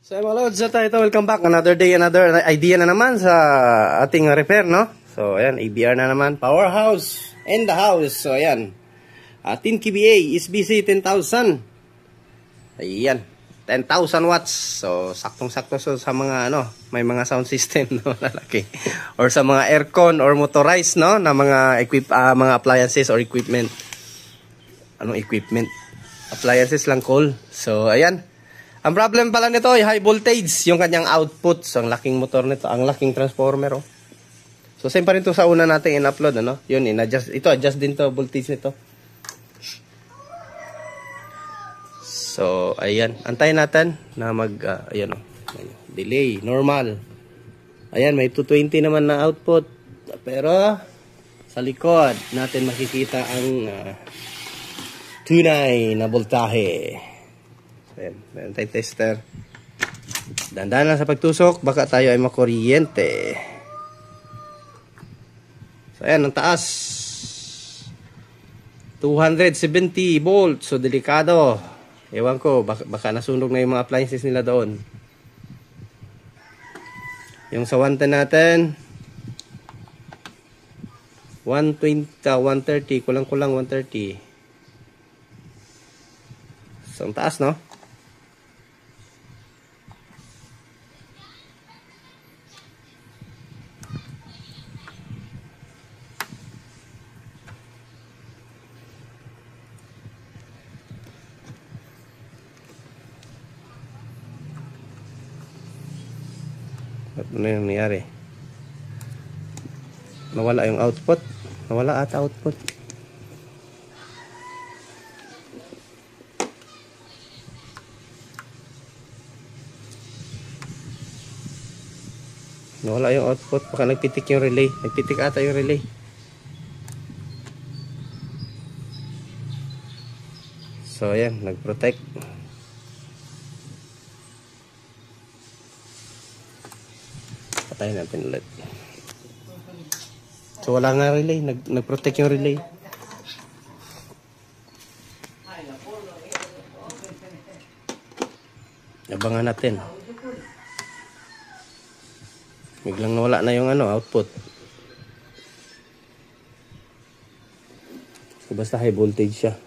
So mga lods, ito, welcome back. Another day, another idea na naman sa ating repair, no? So ayan, ABR na naman. Powerhouse in the house. So ayan, 10 kVA, SBC 10,000. Ayan, 10,000 watts. So saktong-sakto sa mga may mga sound system, no, lalaki. Or sa mga aircon or motorized, no, na mga mga appliances or equipment. Anong equipment? Appliances lang call. So ayan. Ang problem pala nito ay high voltage, yung kanyang output. So, ang laking motor nito, ang laking transformer, oh. So, same pa rin ito sa una natin in-upload, ano? Yun, adjust din to voltage nito. So, ayan. Antayin natin na ayan, oh. Delay, normal. Ayan, may 220 naman na output. Pero, sa likod, natin makikita ang tunay na voltahe. Ayan, meron tayong tester. Dandan lang sa pagtusok, baka tayo ay makuryente. So ayan, ang taas 270 volts. So delikado. Ewan ko, baka nasunog na yung mga appliances nila doon. Yung sa 110 natin 120, 130, kulang-kulang 130. So ang taas, no? Ano yung nangyari? Nawala yung output. Nawala ata output. Nawala yung output. Baka nagpitik yung relay. Nagpitik ata yung relay. So ayan, nag-protect. Patayin natin ulit. So wala nga relay, nag-protect yung relay. Abangan natin. Biglang nawala na yung output. So basta high voltage siya.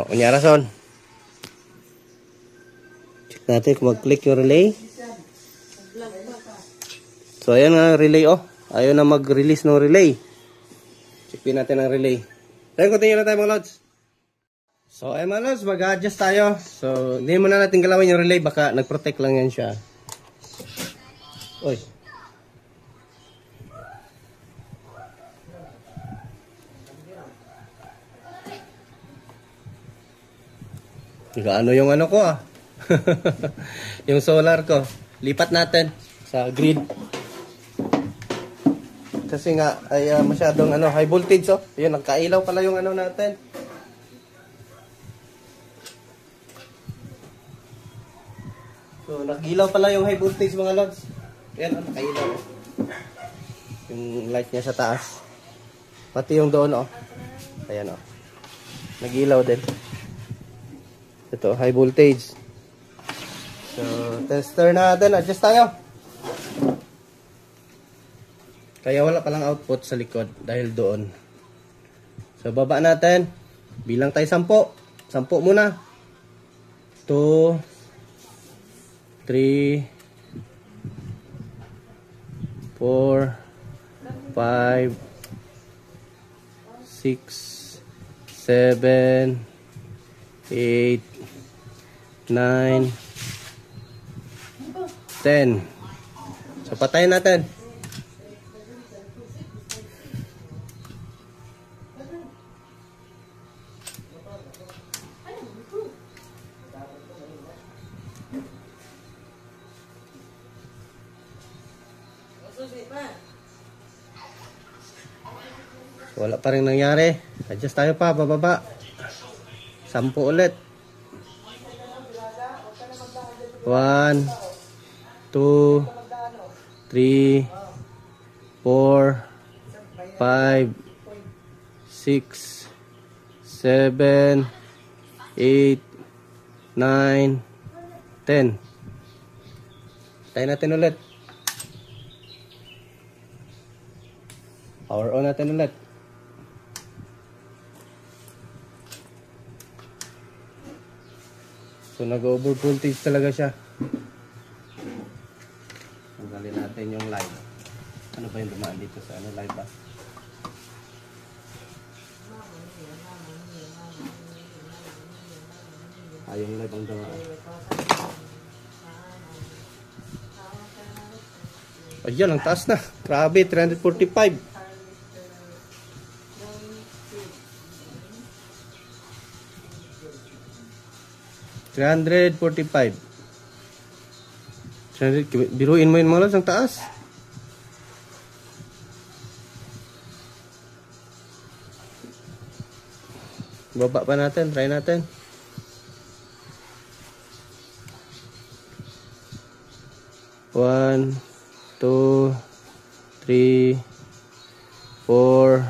Unyara son. Check natin kung mag-click yung relay. So ayan nga relay, oh. Ayaw na mag-release ng relay. Check din natin ang relay. Then continue na tayo mga lods. So ayan mga lods, mag-adjust tayo. So hindi muna natin galawin yung relay, baka nag-protect lang yan siya. Oy. Ano yung ko yung solar ko. Lipat natin sa grid. Kasi nga ay masyadong high voltage, oh. Ayun, nagkailaw pala yung natin. So nagilaw pala yung high voltage mga lods. Ayan, nakailaw. Yung light niya sa taas. Pati yung doon, oh. Ayan, oh. Nagilaw din. Ito, high voltage. So, tester natin. Adjust tayo. Kaya wala palang output sa likod dahil doon. So, baba natin. Bilang tayo 10. 10 muna. 2, 3, 4, 5, 6, 7, 8, 9, 10. So patayin natin. Wala pa rin nangyari. Adjust tayo pa, bababa. 10 ulit. 1, 2, 3, 4, 5, 6, 7, 8, 9, 10. Tayo natin ulit. Power on natin ulit. So nag-over voltage talaga siya. Tanggalin natin yung live. Ano ba yung dumaan dito sa ano, live ba? Yung live ang dumaan. Ayan, ang taas na. Grabe, 345. 345. Biruin mo yun mga lods, ang taas. Baba pa natin, try natin. One, 2, 3, 4,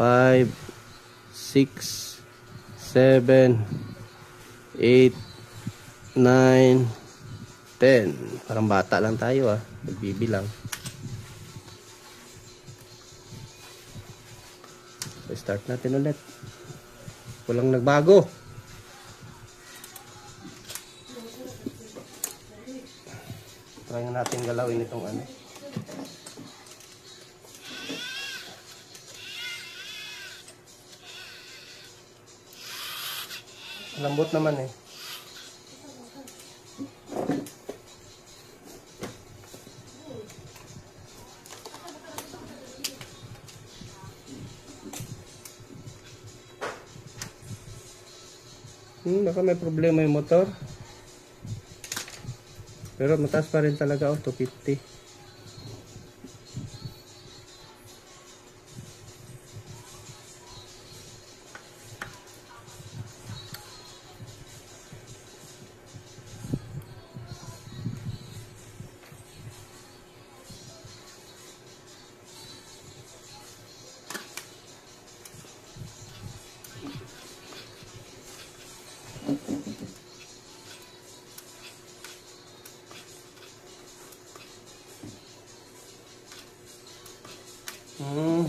5, 6, 7, 8, 9, 10. Parang bata lang tayo nagbibilang. So start natin ulit. Walang nagbago. Try natin galawin itong ano. Lambot naman baka may problema yung motor. Pero mataas pa rin talaga 250.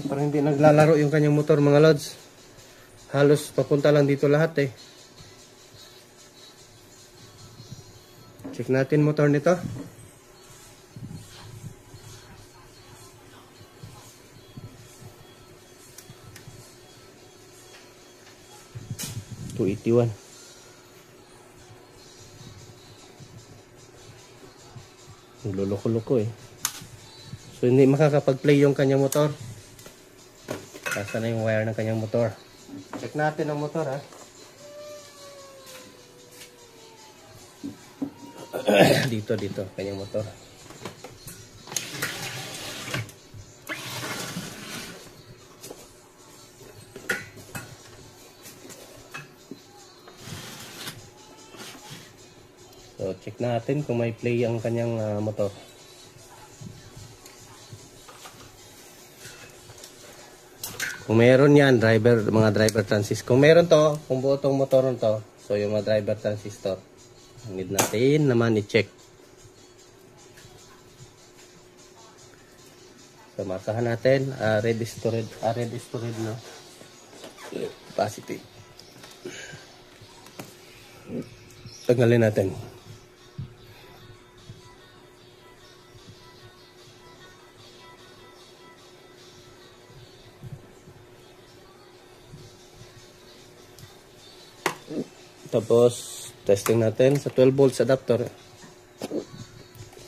Parang hindi naglalaro yung kanyang motor mga lods. Halos papunta lang dito lahat Check natin motor nito. $281. Luloko-loko So hindi makakapag-play yung kanyang motor. Basta na yung wire ng kanyang motor. Check natin ang motor dito kanyang motor. So check natin kung may play ang kanyang motor. Kung meron yan, mga driver transistor. Kung meron to, kung buo tong motor to, so yung mga driver transistor, need natin naman i-check. So markahan natin, red is to red no? Positive. Tanggalin natin. Tapos testing natin sa 12 volts adapter.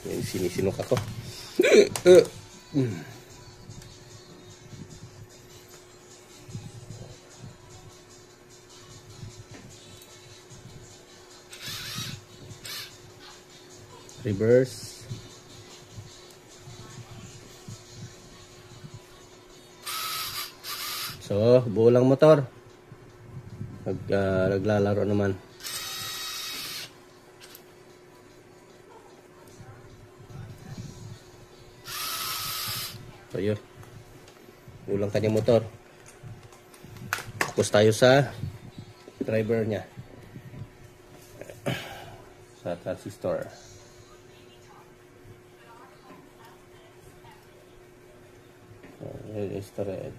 Sinisinok ako. Reverse. So, buo lang motor. Naglalaro naman. So yun, ulang kanyang motor. focus tayo sa driver niya. Sa transistor. Red is the red.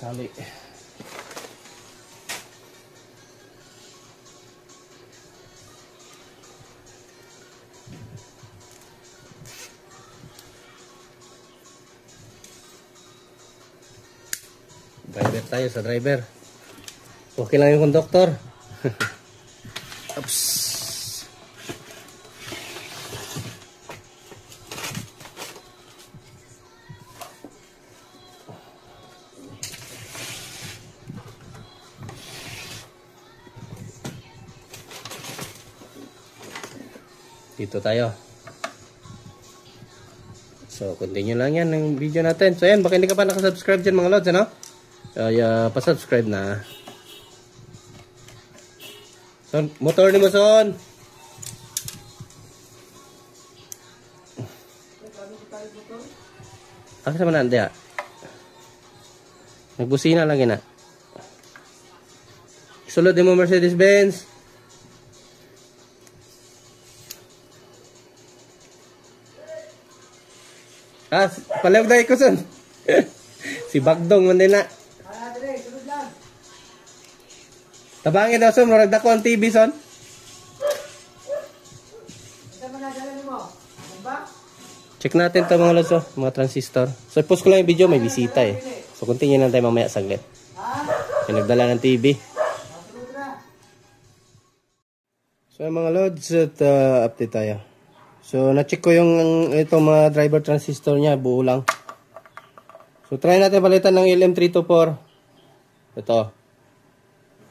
Sali. Driver tayo sa driver. Okay lang yung conductor. Oops. Dito tayo. So, continue lang yan ng video natin. So, yan. Baka hindi ka pa nakasubscribe dyan mga lods, ano? Pa-subscribe na. Son, motor ni mo, Son. Ako sa manaan, diya. Nagbusina lang yun, sulod din mo Mercedes-Benz. Palawag na ko, Son. Si Bagdong man din na. Tabangin daw, Son. Marag dako ang TV, Son. Check natin ito mga lods, mga transistor. So, post ko lang yung video. May bisita eh. So, continue lang tayo mamaya saglit. Pinagdala ng TV. So, mga lods, at update tayo. So, na-check ko yung itong mga driver transistor niya, buo lang. So, try natin palitan ng LM324. Ito.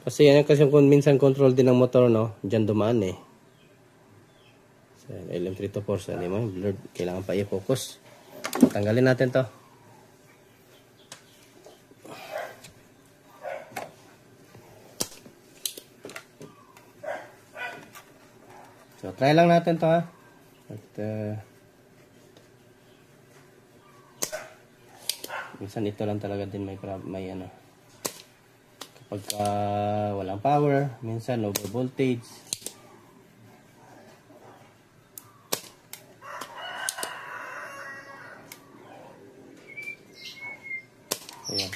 Kasi yan kasi kung minsan control din ng motor, no? Diyan dumaan eh. So, LM324. So, hindi mo, blurred. Kailangan pa i-focus. Tanggalin natin to. So, try lang natin to, ha? At minsan ito lang talaga din may ano kapag walang power, minsan over voltage. Ayan.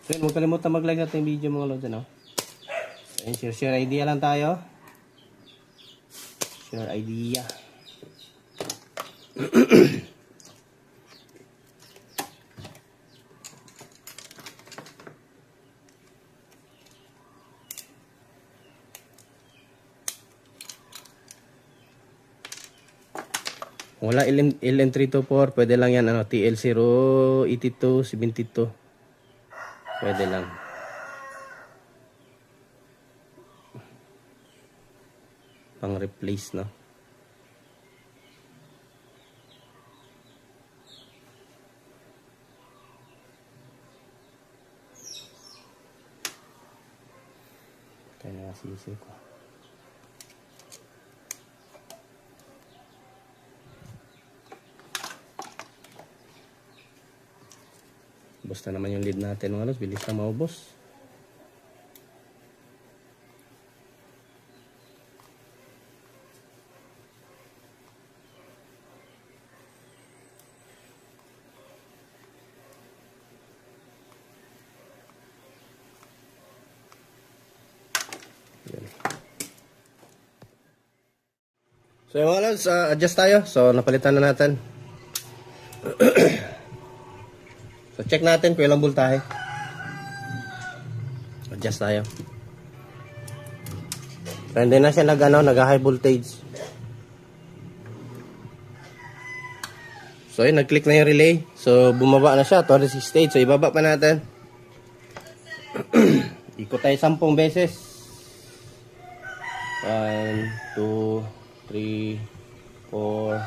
So yun, huwag kalimutan mag-like natin yung video mga lods, ano? So yun, share idea lang tayo. Share idea. Wala LM324, pwede lang yan, ano, TL082, 72. Pwede lang. pang replace, no? Ito na nasisi ko. Basta naman yung lead natin, mga lods. Bilis na maubos. So yung mga lods, adjust tayo. So napalitan na natin. So check natin kung ilang voltahe. Adjust tayo. So hindi na siya nag-high voltage. So yun, nag-click na yung relay. So bumaba na siya, 268. So ibaba pa natin. Ikot tayo 10 beses. 1, 2, 3, 4,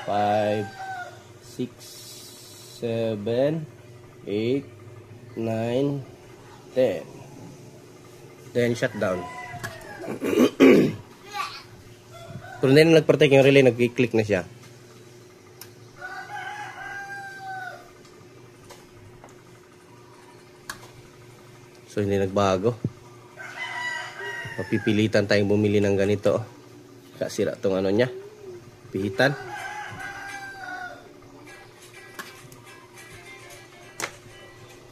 5, 6, 7, 8, 9, 10. Then shutdown. Pero hindi na nag-protect yung relay, nag-click na siya. So hindi nagbago. Mapipilitan tayong bumili ng ganito. Kasira tong ano niya, pihitan.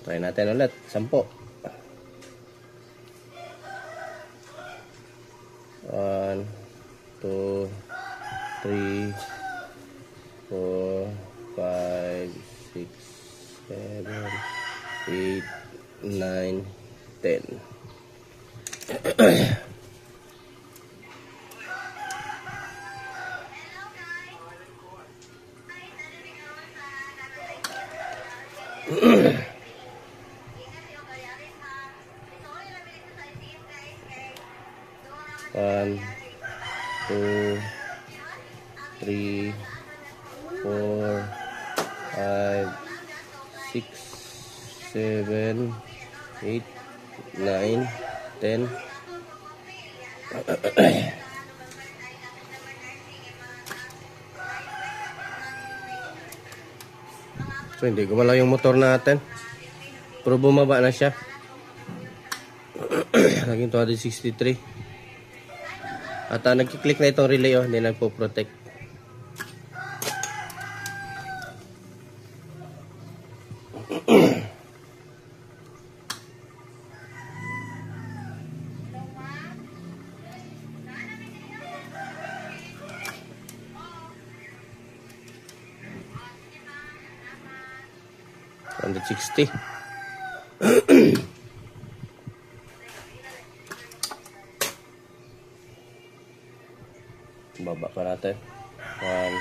Try natin ulit, 10. 1, 2, 3, 4, 5, 6, 7, 8, 9, 10. One, 2, 3, 4, 5, 6, 7, 8, 9, 10. So hindi gumalaw yung motor natin. Pero bumaba na siya. Naging 263. At nagkiklik na itong relay, hindi nagpo-protect. $160. Baba pa natin. 1,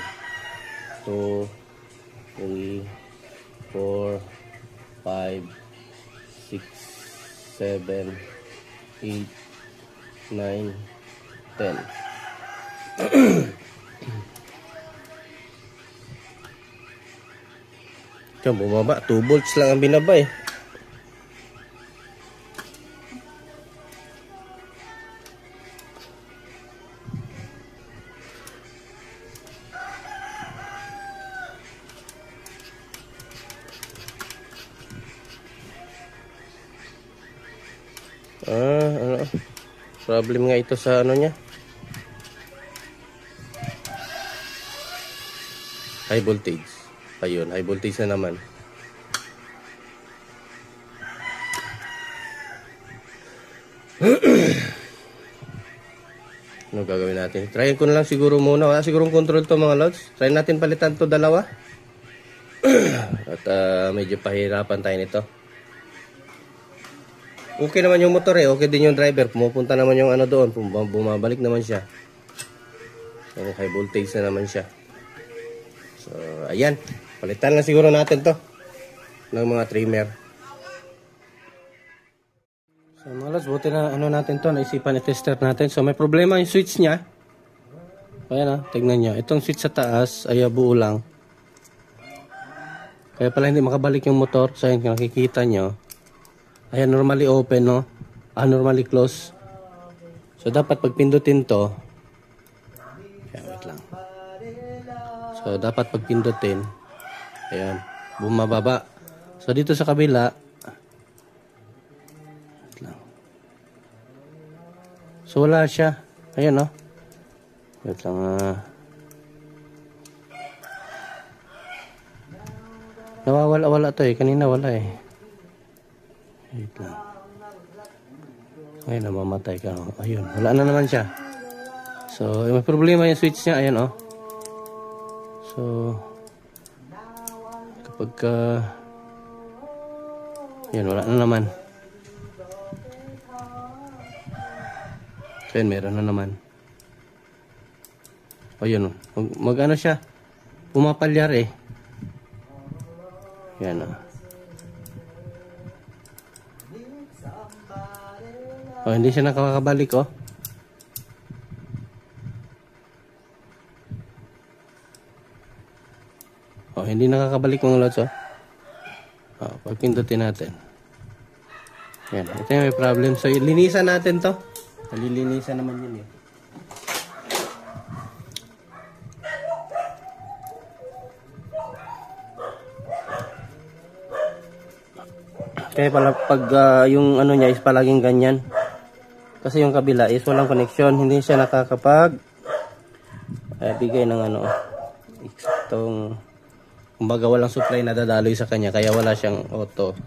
2, 3, 4, 5, 6, 7, 8, 9, 10. Ito, bumaba. 2 volts lang ang binaba eh. Ano? Problem nga ito sa ano niya. High voltage. Ayun, high voltage na naman. Ano gagawin natin? Tryin ko na lang siguro muna. Wala sigurong control to mga lods. Try natin palitan to dalawa. At medyo pahirapan tayo nito. Okay naman yung motor eh. Okay din yung driver. Pumupunta naman yung ano doon. Bumabalik naman siya. So, high voltage na naman siya. So, ayan. Palitan na siguro natin to ng mga trimmer. So mga lods, buti na ano natin to, naisipan i-tester natin. So may problema yung switch niya. Ayan tignan nyo. Itong switch sa taas ay buo lang. Kaya pala hindi makabalik yung motor. So yun, nakikita nyo. Ayan, normally open, no? Normally close. So dapat pag pindutin to. Ayan, wait lang. So dapat pag pindutin. Ayan, bumababa. So dito sa kabila. Wait lang. So wala siya. Ayan, no? Wait lang, nawawala-wala to eh. Kanina wala eh. Wait lang. Ayun, namamatay ka. Ayun, wala na naman siya. So, may problema yung switch niya. Ayan, oh. So, kapag ayan, wala na naman. So, ayan, meron na naman. Ayun, mag-ano siya. Pumapalyar eh. Yan o. Hindi siya nakakabalik oh. Hindi nakakabalik mga lods oh. Pag pindutin natin. Yan, ito yung may problem. So, linisan natin to. Nalilinisan naman yun eh. Kaya pala pag yung ano niya is palaging ganyan. Kasi yung kabila is walang connection, hindi siya nakakapag bigay ng ano itong kumbaga walang supply na dadaloy sa kanya kaya wala siyang auto.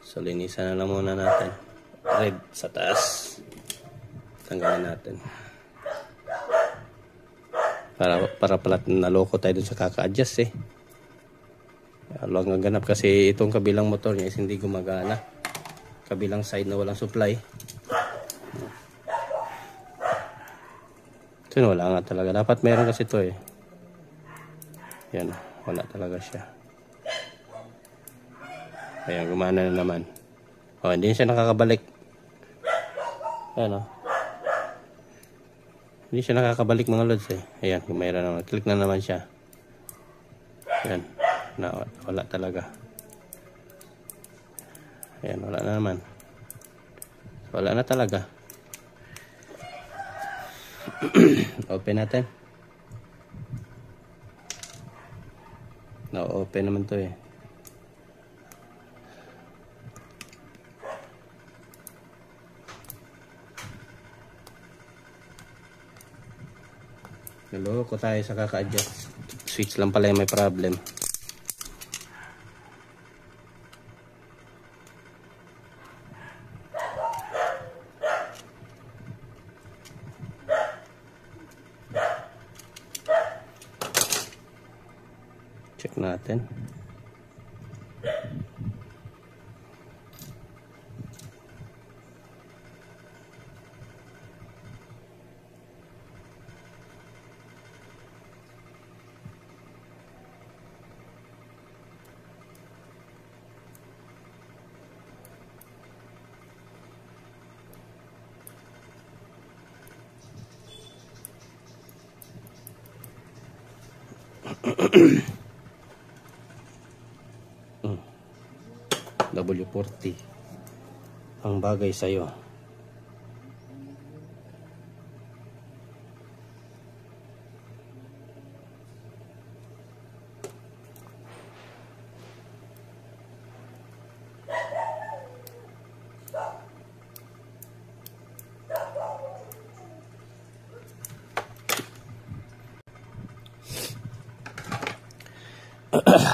So linisan na lang muna natin. Red sa taas. Tanggalin natin. Para pala naloko tayo dun sa kaka-adjust eh. Alang ang ganap kasi itong kabilang motor niya is hindi gumagana. Kabilang side na walang supply. Ito wala nga talaga. Dapat meron kasi ito eh. Yan. Wala talaga siya. Ayan, gumana na naman. Hindi siya nakakabalik. Ayan o. Hindi siya nakakabalik mga lods eh. Ayan, mayroon naman. Click na naman siya. Ayan. Wala talaga. Ayan, wala na naman. Wala na talaga. Open natin. Open naman to eh. Naloko tayo sa kaka-adjust. Switch lang pala yung may problem. Check natin. W40 ang bagay sa'yo.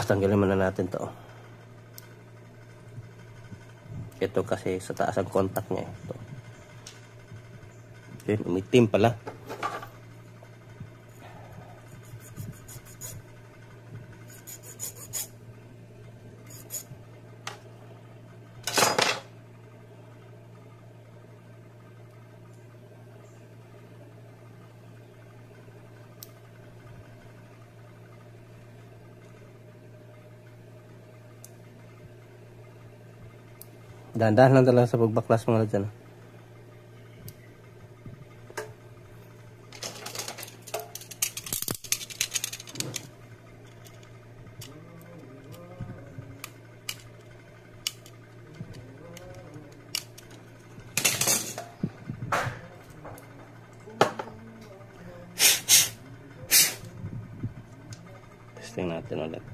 Tanggalin muna natin to. Ito kasi sa taas ang contact niya. Ito. Okay, umitim pala. Dahan-dahan lang talaga sa pagbaklas mga dyan. natin ulit.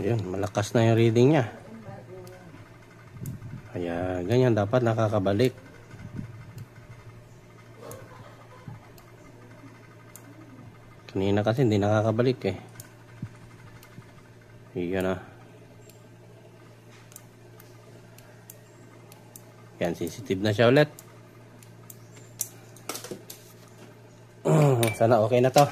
Ayun, malakas na yung reading niya. Kaya ganyan dapat nakakabalik. Kanina kasi hindi nakakabalik eh. Iyan na. Yan, sensitive na siya ulit. Sana okay na to.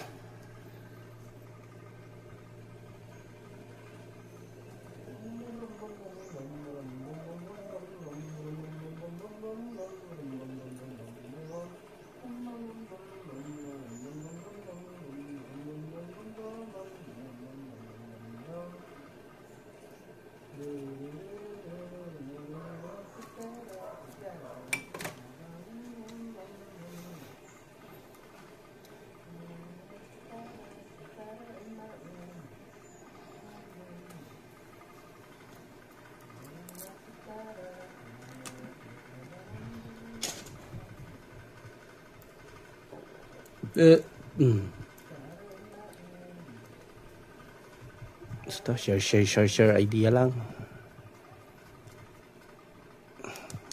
Basta share idea lang.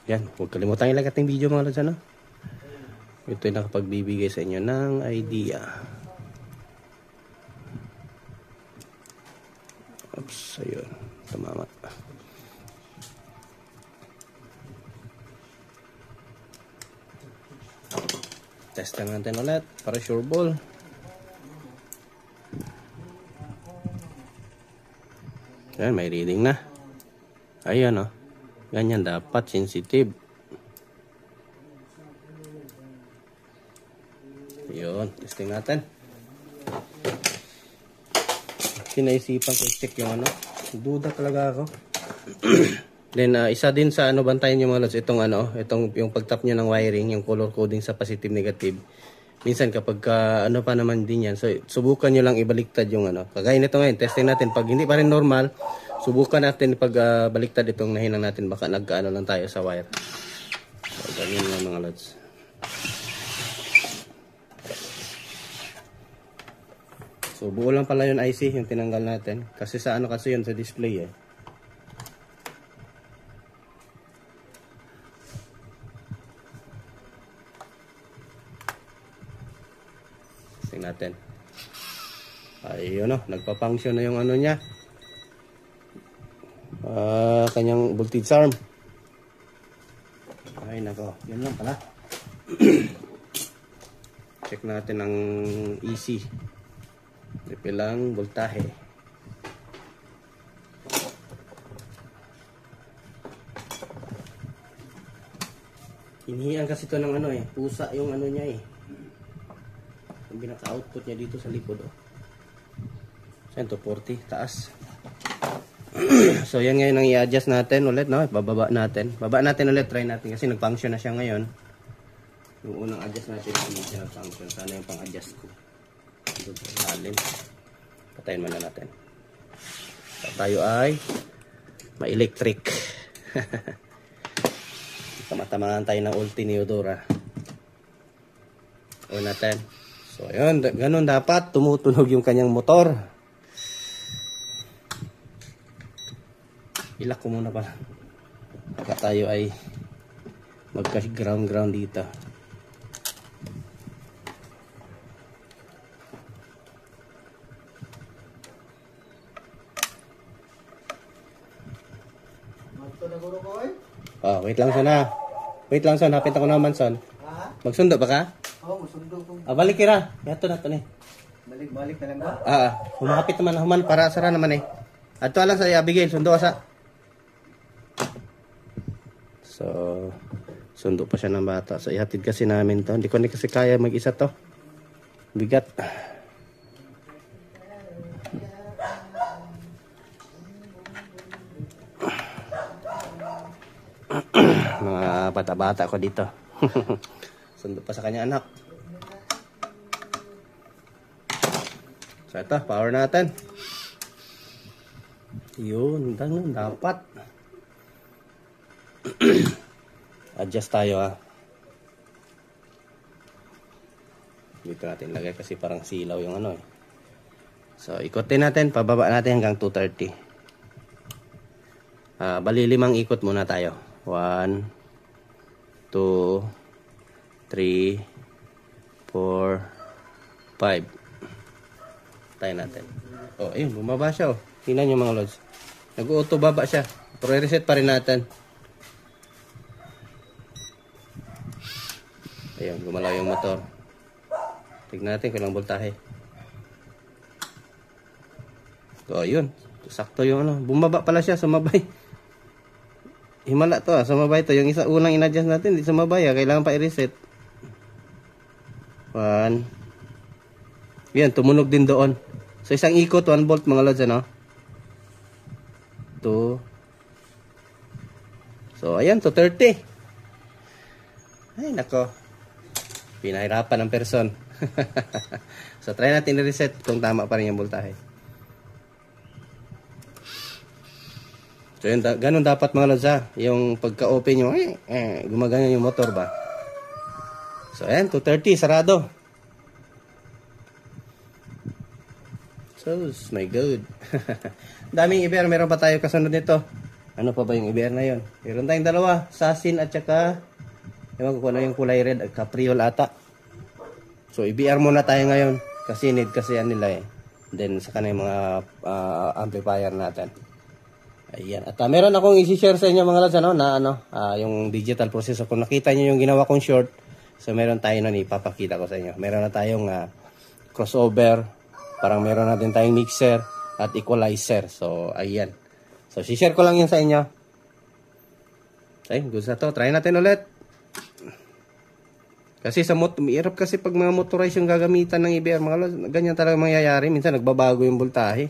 Yan, huwag kalimutan ilike ating video mga lods, ano? Ito yung nakapagbibigay sa inyo ng idea. Oops, ayun, tumama. Test lang natin ulit para sure ball. Ayan, may reading na. Ayan, oh. Ganyan dapat, sensitive. Yun, testing natin. Sinaisipan ko i-check yung ano. Duda talaga ako. Then, isa din sa ano, bantayan nyo mga lods, itong ano, itong yung pagtap nyo ng wiring, yung color coding sa positive, negative. Minsan kapag ano pa naman din yan, so subukan nyo lang ibaliktad yung ano. Kagaya nito ngayon, testing natin. Pag hindi pa rin normal, subukan natin pag baliktad itong nahinang natin. Baka nagkaano lang tayo sa wire. So, ganyan lang mga lods. So, buo lang pala yung IC, yung tinanggal natin. Kasi sa ano kasi yun, sa display eh. Testing natin. Ayun o, nagpa-function na yung ano niya. Kanyang voltage arm. Ay nako, yun lang pala. Check natin ang EC. Ilang voltahe. Hinihian kasi ito ng ano eh, pusa yung ano niya eh. Yung binaka-output niya dito sa likod oh. 140 taas. So yan ngayon ang i-adjust natin ulit, no? Bababa natin. Baba natin ulit, try natin kasi nag-function na siya ngayon. Yung unang adjust natin hindi siya nag-function. Sana yung pang-adjust ko. Alin. Patayin muna natin. So, tayo ay ma-electric. Tama-tamaan tayo ng ulti ni Eudora. O natin. So ayun, ganun dapat tumutunog yung kanyang motor. Ilak ko muna pala. Baka tayo ay magka-ground dito. Oh, wait lang son ha. Wait lang son, hapit ako naman son. Magsundo ba ka? Oo, magsundo ko. Balik kira. Yato na to ni. Balik na lang ba? Humakapit naman human para sara naman eh. Ato lang sa Abigail, sundo sa. So, sundo pa siya ng bata. So, ihatid kasi namin to. Hindi ko kasi kaya mag-isa to. Bigat. Mga bata-bata ko dito. Sundo pa sa kanya anak. So ito, power natin. Yun, ganun dapat. Adjust tayo ha. Dito natin lagay kasi parang silaw yung ano eh. So ikotin natin, pababa natin hanggang 230. Bali 5 ikot muna tayo. 1, 2, 3, 4, 5. Tayo natin. Oh, ayun, bumaba siya oh. Tingnan nyo mga lods. Nag-auto baba siya. Pero reset pa rin natin. Ayun, gumalaw yung motor. Tignan natin kung ilang voltahe. So, ayun. Sakto yung ano. Bumaba pala siya, sumabay. Himala to sumabay to. Yung isa unang in-adjust natin, di sumabay kailangan pa i-reset. 1. Yan, tumunog din doon. So, isang ikot, 1 volt mga lods, ano? 2. So, ayan, 230. Ay, nako. Pinahirapan ng person. So, try natin i-reset kung tama pa rin yung voltahe. So, yun, ganun dapat mga lods, ha? Yung pagka-open nyo, gumagana yung motor ba? So, ayan, 230, sarado. So, my God. Daming IBR, meron pa tayo kasunod nito. Ano pa ba yung IBR na yun? Meron tayong dalawa, Sasin at saka, ewan ko kung ano yung kulay red, at Capriol ata. So, IBR muna tayo ngayon. Kasi need kasi yan nila eh. Then, saka na yung mga amplifier natin. Ayan. At meron akong isi-share sa inyo mga lads, ano, na yung digital processor. Kung nakita nyo yung ginawa kong short, so meron tayo nun, ipapakita ko sa inyo. Meron na tayong crossover, parang meron natin tayong mixer at equalizer. So, ayan. So, si-share ko lang yun sa inyo. Okay, good na to. Try natin ulit. Kasi sa mahirap kasi pag mga motorized yung gagamitan ng IBR, mga lads, ganyan talaga mangyayari. Minsan nagbabago yung voltahe.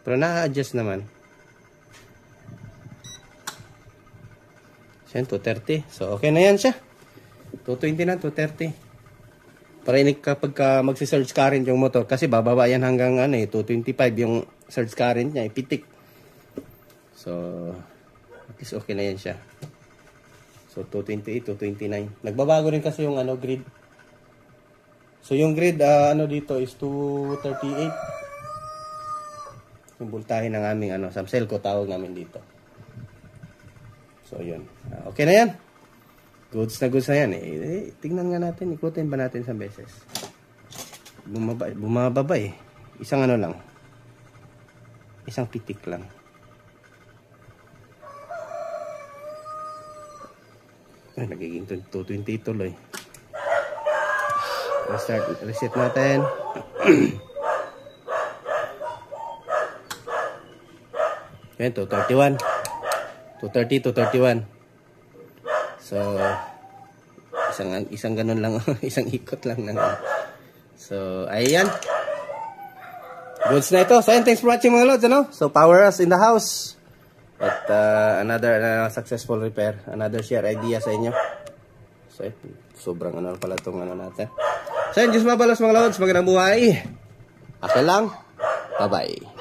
Pero na-adjust naman. So, 230. So, okay na yan siya. 220 na, 230. Para kapag magsi-surge current yung motor. Kasi bababa yan hanggang 225 yung surge current niya. Ipitik. So, at least okay na yan siya. So, 228, 229. Nagbabago rin kasi yung grid. So, yung grid, dito is 238. Yung voltahe ng aming Samsel ko tawag namin dito. So yun. Okay na yan. Goods na yan. Tingnan nga natin. Ikutin ba natin sa beses? Bumababa eh. Isang lang. Isang pitik lang. Ay, nagiging 220 tuloy. Reset natin. Yan, 231. 230, 231. So, isang ganun lang. Isang ikot lang. So, ayan. Goods na ito. So, thanks for watching mga lods. So, power us in the house. At another successful repair. Another share idea sa inyo. So, sobrang pala itong natin. So, Diyos mabalos mga lods. Magandang buhay. Okay lang. Bye-bye.